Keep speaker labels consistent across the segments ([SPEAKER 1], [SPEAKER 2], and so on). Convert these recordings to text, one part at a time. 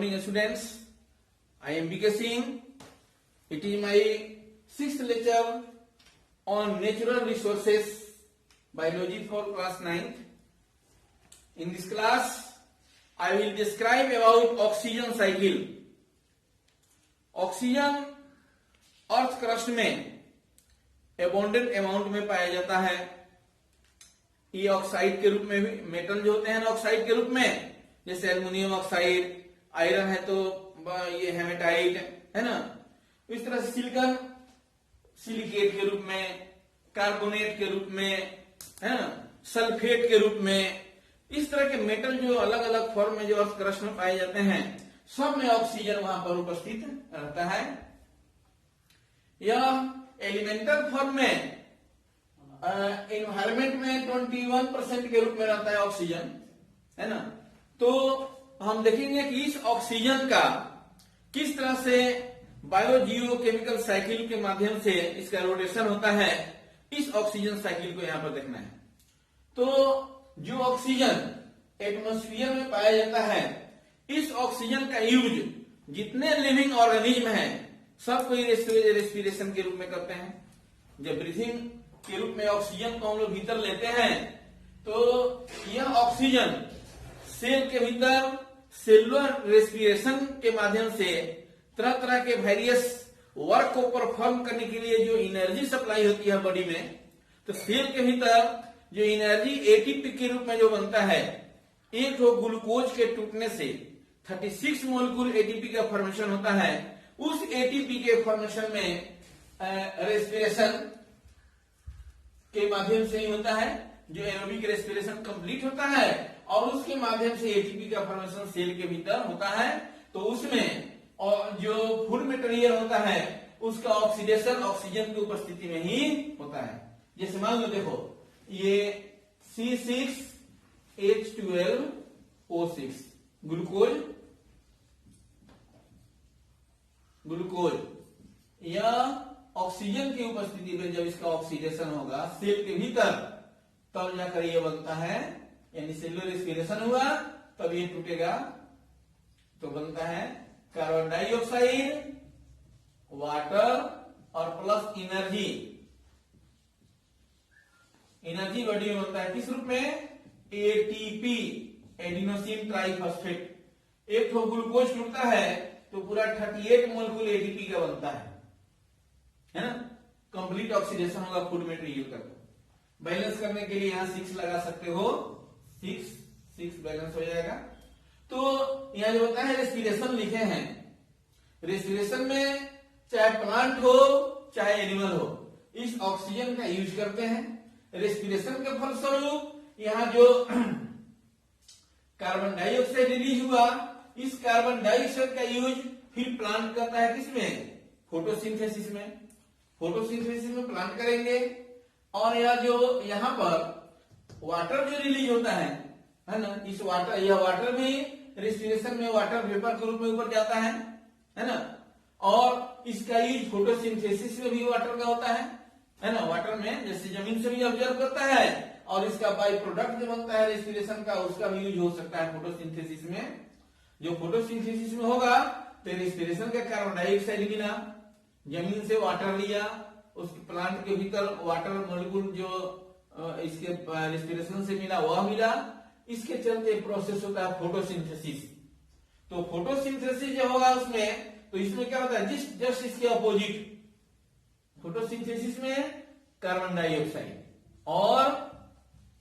[SPEAKER 1] morning students. I am BK Singh. It is my 6th lecture on natural resources biology for class 9th. In this class I will describe about oxygen cycle. Oxygen earth crust में एबोंडेंट amount में पाया जाता है। ये oxide के रूप में भी, मेटल जो होते हैं ना ऑक्साइड के रूप में, जैसे एल्युमिनियम ऑक्साइड, आयरन है तो ये हेमेटाइट है ना, इस तरह से सिलिकॉन सिलिकेट के रूप में, कार्बोनेट के रूप में है ना, सल्फेट के रूप में, इस तरह के मेटल जो अलग अलग फॉर्म में जो अर्थ क्रस्ट में पाए जाते हैं, सब में ऑक्सीजन वहां पर उपस्थित रहता है। यह एलिमेंटल फॉर्म में एनवायरमेंट में 21% के रूप में रहता है ऑक्सीजन, है ना। तो हम देखेंगे कि इस ऑक्सीजन का किस तरह से बायोजियो केमिकल साइकिल के माध्यम से इसका रोटेशन होता है, इस ऑक्सीजन साइकिल को यहां पर देखना है। तो जो ऑक्सीजन एटमॉस्फेयर में पाया जाता है, इस ऑक्सीजन का यूज जितने लिविंग ऑर्गेनिज्म हैं सब कोई रेस्पिरेशन के रूप में करते हैं। जब ब्रीथिंग के रूप में ऑक्सीजन को हम लोग भीतर लेते हैं तो यह ऑक्सीजन सेल के भीतर सेलुलर रेस्पिरेशन के माध्यम से तरह तरह के वेरियस वर्क को परफॉर्म करने के लिए जो एनर्जी सप्लाई होती है बॉडी में, तो सेल के भीतर जो एनर्जी एटीपी के रूप में जो बनता है, एक तो ग्लूकोज के टूटने से 36 मोलिक्यूल एटीपी का फॉर्मेशन होता है। उस एटीपी के फॉर्मेशन में रेस्पिरेशन के माध्यम से ही होता है, जो एरोबिक रेस्पिरेशन कंप्लीट होता है, और उसके माध्यम से एटीपी का फॉर्मेशन सेल के भीतर होता है। तो उसमें और जो फूड मटेरियल होता है उसका ऑक्सीडेशन ऑक्सीजन की उपस्थिति में ही होता है। जैसे मान लो देखो, ये C6H12O6 ग्लूकोज या ऑक्सीजन की उपस्थिति में जब इसका ऑक्सीडेशन होगा सेल के भीतर, तब जाकर ये बनता है, यानी सेलुलर रेस्पिरेशन हुआ तब ये टूटेगा, तो बनता है कार्बन डाइऑक्साइड, वाटर और प्लस एनर्जी। एनर्जी बॉडी में बनता है किस रूप में? ATP, adenosine triphosphate. एक तो ग्लूकोज टूटता है तो पूरा 38 मोलिक्यूल एटीपी का बनता है ना। कंप्लीट ऑक्सीडेशन होगा फूड मटेरियल का। बैलेंस करने के लिए यहां 6 लगा सकते हो, 6 बैलेंस हो जाएगा। तो यहां जो होता है रेस्पिरेशन लिखे हैं, रेस्पिरेशन में चाहे प्लांट हो चाहे एनिमल हो, इस ऑक्सीजन का यूज करते हैं। रेस्पिरेशन के फलस्वरूप यहां जो कार्बन डाइऑक्साइड रिलीज हुआ, इस कार्बन डाइऑक्साइड का यूज फिर प्लांट करता है किसमें? फोटोसिंथेसिस में। फोटोसिंथेसिस में प्लांट करेंगे, और यह जो यहाँ पर वाटर जो रिलीज होता है ना, इस वाटर, यह वाटर भी रेस्पिरेशन में वाटर वेपर के रूप में ऊपर जाता है ना, और इसका यूज फोटोसिंथेसिस में भी वाटर का होता है ना। वाटर में जैसे जमीन से भी ऑब्जर्व करता है, और इसका बाई प्रोडक्ट जो बनता है रेस्पिरेशन का, उसका भी यूज हो सकता है फोटोसिंथेसिस में। जो फोटोसिंथेसिस में होगा तो रेस्पिरेशन का कार्बन डाइऑक्साइड मिला, जमीन से वाटर लिया, उस प्लांट के भीतर वाटर मॉलिक्यूल जो इसके रेस्पिरेशन से मिला वह मिला, इसके चलते प्रोसेस होता है फोटोसिंथेसिस। तो फोटोसिंथेसिस जो होगा उसमें, तो इसमें क्या होता है? जस्ट इसके अपोजिट, फोटोसिंथेसिस में कार्बन डाइऑक्साइड और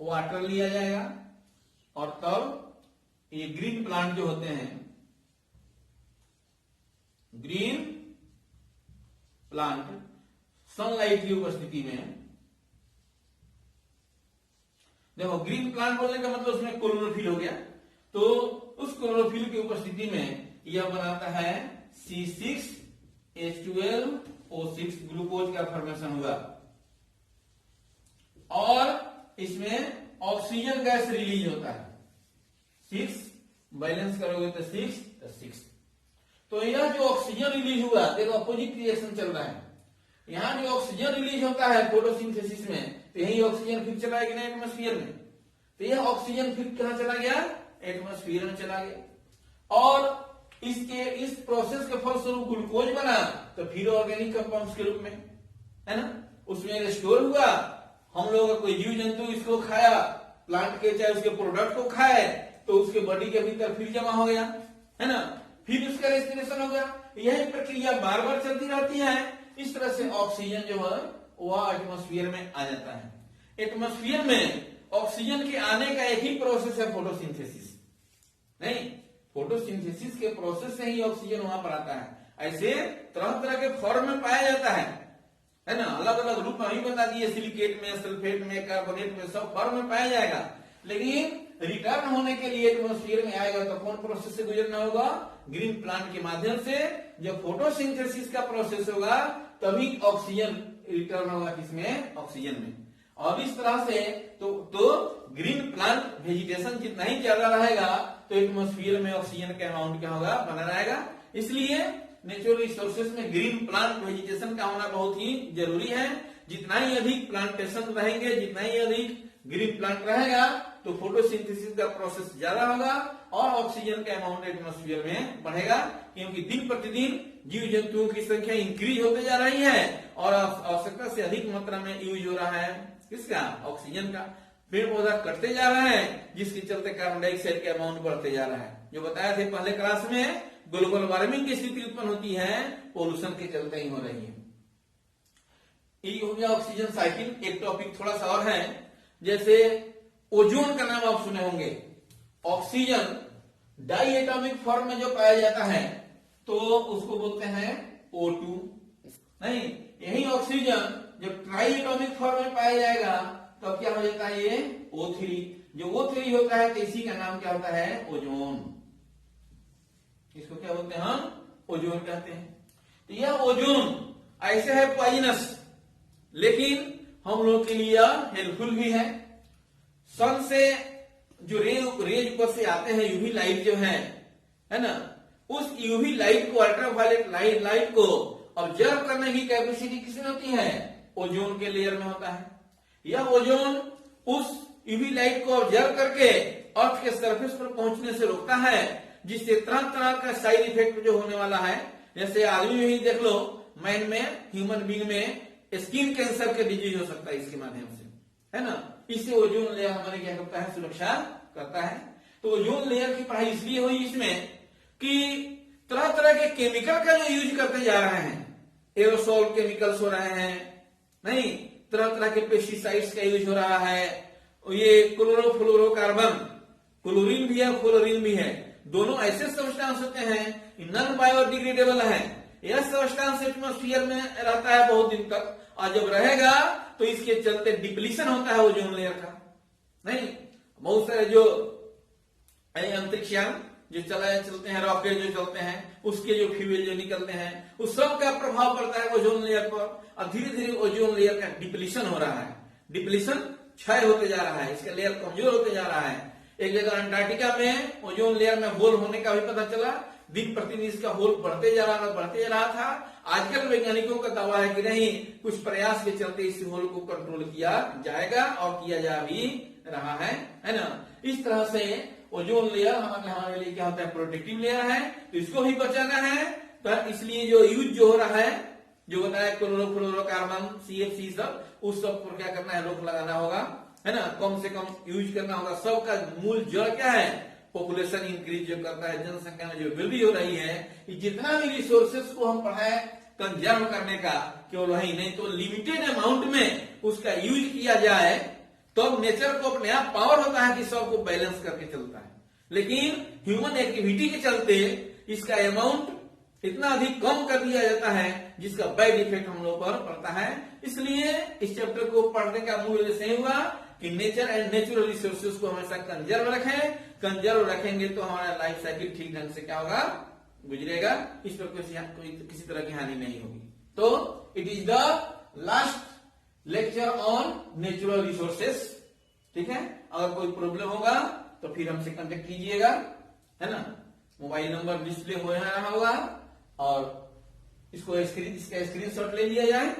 [SPEAKER 1] वाटर लिया जाएगा, और तब ये ग्रीन प्लांट जो होते हैं, ग्रीन प्लांट सनलाइट की उपस्थिति में, देखो ग्रीन प्लांट बोलने का मतलब उसमें क्लोरोफिल हो गया, तो उस क्लोरोफिल की उपस्थिति में यह बनाता है C6H12O6 ग्लूकोज का फॉर्मेशन हुआ, और इसमें ऑक्सीजन गैस रिलीज होता है। 6 बैलेंस करोगे तो 6। तो यह जो ऑक्सीजन रिलीज हुआ, देखो अपोजिट रिएक्शन चल रहा है। यहां जो ऑक्सीजन रिलीज होता है फोटोसिंथेसिस में, तो यही ऑक्सीजन फिर चला गया एटमॉस्फेयर में, तो यह ऑक्सीजन फिर कहां चला गया? एटमॉस्फेयर में चला गया। और इस प्रोसेस के फलस्वरूप ग्लूकोज बना, तो फिर ऑर्गेनिक कंपाउंड्स के रूप में, है ना, उसमें स्टोर हुआ, हम लोग का कोई जीव जंतु इसको खाया, प्लांट के चाहे उसके प्रोडक्ट को खाए, तो उसके बॉडी के भीतर फिर जमा हो गया, है ना, फिर उसका रेस्पिरेशन हो गया। यही प्रक्रिया बार बार चलती रहती है। इस तरह से ऑक्सीजन जो है वह एटमॉस्फेयर में आ जाता है। एटमॉस्फेयर में ऑक्सीजन के आने का एक ही प्रोसेस है, फोटोसिंथेसिस। नहीं, फोटोसिंथेसिस के प्रोसेस से ही ऑक्सीजन वहां पर आता है। ऐसे तरह तरह के फॉर्म में पाया जाता है ना, अलग अलग रूप में ही बता दिए, सिलिकेट में, सल्फेट में, कार्बोनेट में, सब फॉर्म में पाया जाएगा। लेकिन रिटर्न होने के लिए एटमॉस्फेयर में आएगा तो कौन प्रोसेस से गुजरना होगा? ग्रीन प्लांट के माध्यम से। जब फोटोसिंथेसिस का प्रोसेस होगा तभी ऑक्सीजन रिटर्न होगा, किसमें? ऑक्सीजन में। और इस तरह से तो ग्रीन प्लांट वेजिटेशन जितना ही ज्यादा रहेगा तो एटमॉस्फेयर में ऑक्सीजन का अमाउंट क्या होगा? बना रहेगा। इसलिए नेचुरल रिसोर्सेज में ग्रीन प्लांट वेजिटेशन का होना बहुत ही जरूरी है। जितना ही अधिक प्लांटेशन रहेंगे, जितना ही अधिक ग्रीन प्लांट रहेगा तो फोटोसिंथेसिस का प्रोसेस ज्यादा होगा और ऑक्सीजन का अमाउंट एटमॉस्फेयर में बढ़ेगा, क्योंकि दिन प्रतिदिन जीव जंतुओं की संख्या इंक्रीज होते जा रही है और आवश्यकता से अधिक मात्रा में यूज हो रहा है किसका? ऑक्सीजन का। पेड़ पौधा कटते जा रहे हैं, जिसके चलते कार्बन डाइऑक्साइड का अमाउंट बढ़ते जा रहा है। जो बताया थे पहले क्लास में, ग्लोबल वार्मिंग की स्थिति उत्पन्न होती है पोल्यूशन के चलते ही हो रही है। ये हो गया ऑक्सीजन साइकिल। एक टॉपिक थोड़ा सा और है, जैसे ओजोन का नाम आप सुने होंगे। ऑक्सीजन डाई एटॉमिक फॉर्म में जो पाया जाता है तो उसको बोलते हैं O2। नहीं, यही ऑक्सीजन जब ट्राई एटॉमिक फॉर्म में पाया जाएगा तो क्या हो जाता है? ये O3। जो O3 होता है तो इसी का नाम क्या होता है? ओजोन। इसको क्या बोलते हैं? हम ओजोन कहते हैं। तो यह ओजोन ऐसे है पॉइजनस, लेकिन हम लोग के लिए हेल्पफुल भी है। सन से जो रेज ऊपर से आते हैं, यूवी लाइट जो है ना, उस यूवी लाइट को, अल्ट्रावायलेट लाइट को ऑब्जर्व करने की कैपेसिटी किसमें होती है? ओजोन के लेयर में होता है। यह ओजोन उस यूवी लाइट को ऑब्जर्व करके अर्थ के सरफेस पर पहुंचने से रोकता है, जिससे तरह तरह का साइड इफेक्ट जो होने वाला है, जैसे आदमी में ही देख लो, मैन में, ह्यूमन बीइंग में स्किन कैंसर के डिजीज हो सकता है इसके माध्यम से, है ना। इससे ओजोन लेयर हमारे क्या करता है? सुरक्षा करता है। तो ओजोन लेयर की पढ़ाई इसलिए हुई इसमें कि तरह तरह के केमिकल का जो यूज करते जा रहे हैं, एरोसोल केमिकल्स हो रहे हैं, नहीं, तरह तरह के पेस्टिसाइड्स का यूज हो रहा है, ये क्लोरोफ्लोरोकार्बन, क्लोरीन भी है, फ्लोरीन भी है, दोनों ऐसे सब्सटेंस होते हैं नॉन बायोडिग्रेडेबल है। यह सब्सटेंस एटमॉस्फेयर में रहता है बहुत दिन तक, और जब रहेगा तो इसके चलते डिप्लीशन होता है ओजोन लेयर का। नहीं, बहुत सारे जो अंतरिक्षयान जो चलते हैं, रॉकेट जो चलते हैं, उसके जो फ्यूल जो निकलते हैं, उस सब का प्रभाव पड़ता है ओजोन लेयर पर, और धीरे धीरे ओजोन लेयर का डिप्लीशन हो रहा है। डिप्लीशन क्षय होते जा रहा है, इसका लेयर कमजोर होते जा रहा है। एक जगह अंटार्कटिका में ओजोन लेयर में होल होने का भी पता चला, दिन प्रतिदिन इसका होल बढ़ते जा रहा था। आजकल वैज्ञानिकों का दावा है कि नहीं, कुछ प्रयास के चलते इस होल को कंट्रोल किया जाएगा और किया जा भी रहा है ना। इस तरह से ओजोन लेयर हमारे लिए क्या होता है? प्रोटेक्टिव लेयर है, तो इसको भी बचाना है। तो इसलिए जो यूज जो हो रहा है, जो बताया क्लोरोफ्लोरोकार्बन, CFC, सब उस सब पर क्या करना है? रोक लगाना होगा, है ना, कम से कम यूज करना होगा। सबका मूल जड़ क्या है? पॉपुलेशन इंक्रीज जो करता है, जनसंख्या में जो वृद्धि हो रही है, जितना भी रिसोर्सेस को हम पढ़ाए कंजर्व करने का, केवल वही नहीं तो लिमिटेड अमाउंट में उसका यूज किया जाए, तो नेचर को अपने आप पावर होता है कि सबको बैलेंस करके चलता है। लेकिन ह्यूमन एक्टिविटी के चलते इसका अमाउंट इतना अधिक कम कर दिया जाता है, जिसका बैड इफेक्ट हम लोग पर पड़ता है। इसलिए इस चैप्टर को पढ़ने का मूल उद्देश्य यही हुआ कि नेचर एंड नेचुरल रिसोर्सेज को हमेशा कंजर्व रखें। कंजर्व रखेंगे तो हमारा लाइफ साइकिल ठीक ढंग से क्या होगा? गुजरेगा। इस पर कोई किसी तरह की हानि नहीं होगी। तो it is the last lecture on natural resources. ठीक है, अगर कोई प्रॉब्लम होगा तो फिर हमसे कांटेक्ट कीजिएगा, है ना। मोबाइल नंबर डिस्प्ले हो रहा होगा और इसका स्क्रीनशॉट ले लिया जाए।